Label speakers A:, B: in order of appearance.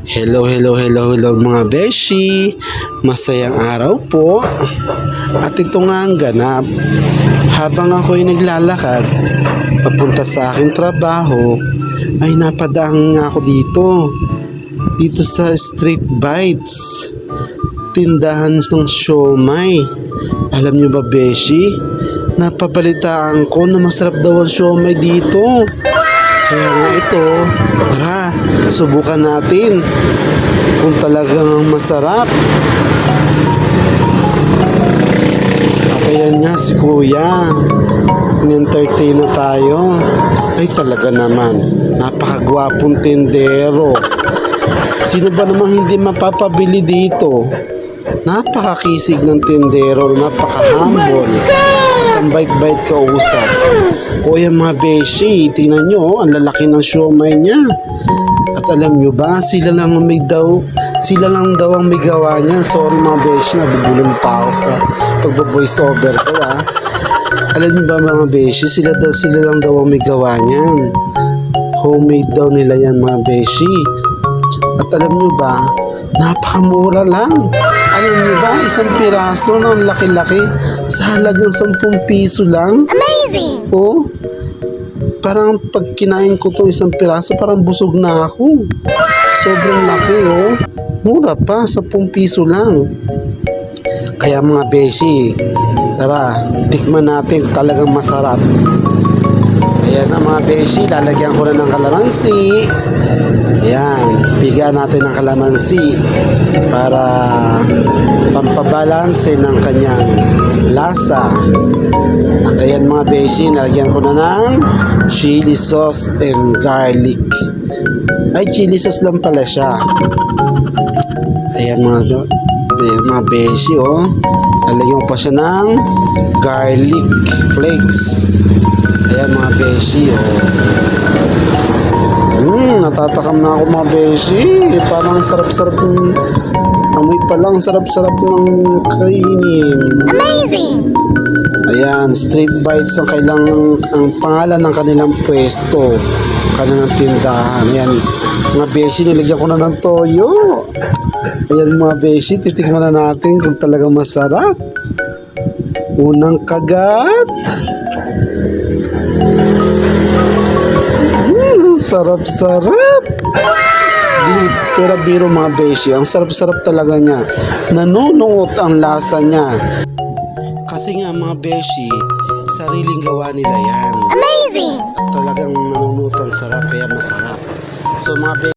A: Hello mga beshi. Masayang araw po. At ito nga ang ganap. Habang ako'y naglalakad papunta sa aking trabaho, ay napadaan nga ako dito sa Street Bites, tindahan ng siomay. Alam nyo ba, beshi, napabalitaan ko na masarap daw ang siomay dito. Kaya nga ito, tara, subukan natin kung talagang masarap. Kaya nga si kuya, in-entertain na tayo. Ay talaga naman, napakagwapong tindero. Sino ba namang hindi mapapabili dito? Napakakisig ng tindero, napaka-humble. Ang bait-bait kausap. O yan mga beshi, tingnan nyo, ang lalaki ng siomay niya. At alam nyo ba, sila lang daw ang may gawa niya. Sorry mga beshi, nabubulol pa ako sa pagbo-voice over ko Alam nyo ba mga beshi, sila lang daw ang may gawa niyan. Homemade daw nila yan mga beshi. At alam nyo ba, napakamura lang. Alam nyo ba, isang piraso na ang laki-laki sa halagang 10 piso lang.
B: Amazing!
A: Oh, parang pag kinain ko itong isang piraso, parang busog na ako. Sobrang laki, oh. Mura pa, 10 piso lang. Kaya mga beshi, tara, tikman natin, talagang masarap. Ayan na mga beshi, lalagyan ko na ng kalamansi. Ayan, bigyan natin ng kalamansi para pampabalanse ng kanyang lasa. At ayan mga beshi, nalagyan ko na ng chili sauce and garlic. Ay, chili sauce lang pala siya. Ayan mga beshi, oh. Nalagyan ko pa siya ng garlic flakes. Ayan mga beshi, oh. Natatakam na ako mga beshi. Parang sarap-sarap ng amoy pa lang, sarap-sarap ng kainin.
B: Amazing!
A: Ayan, Street Bites ang pangalan ng kanilang pwesto, kanilang tindahan. Ayan, mga beshi, nilagyan ko na ng toyo. Ayan mga beshi, titikman na natin kung talagang masarap. Unang kagat. Sarap-sarap. Pero biro mga beshi, ang sarap-sarap talaga niya. Nanunuot ang lasa niya. Kasi nga mga beshi, sariling gawa nila yan.
B: Amazing!
A: At talagang nanunuot ang sarap, kaya masarap. So mga beshi,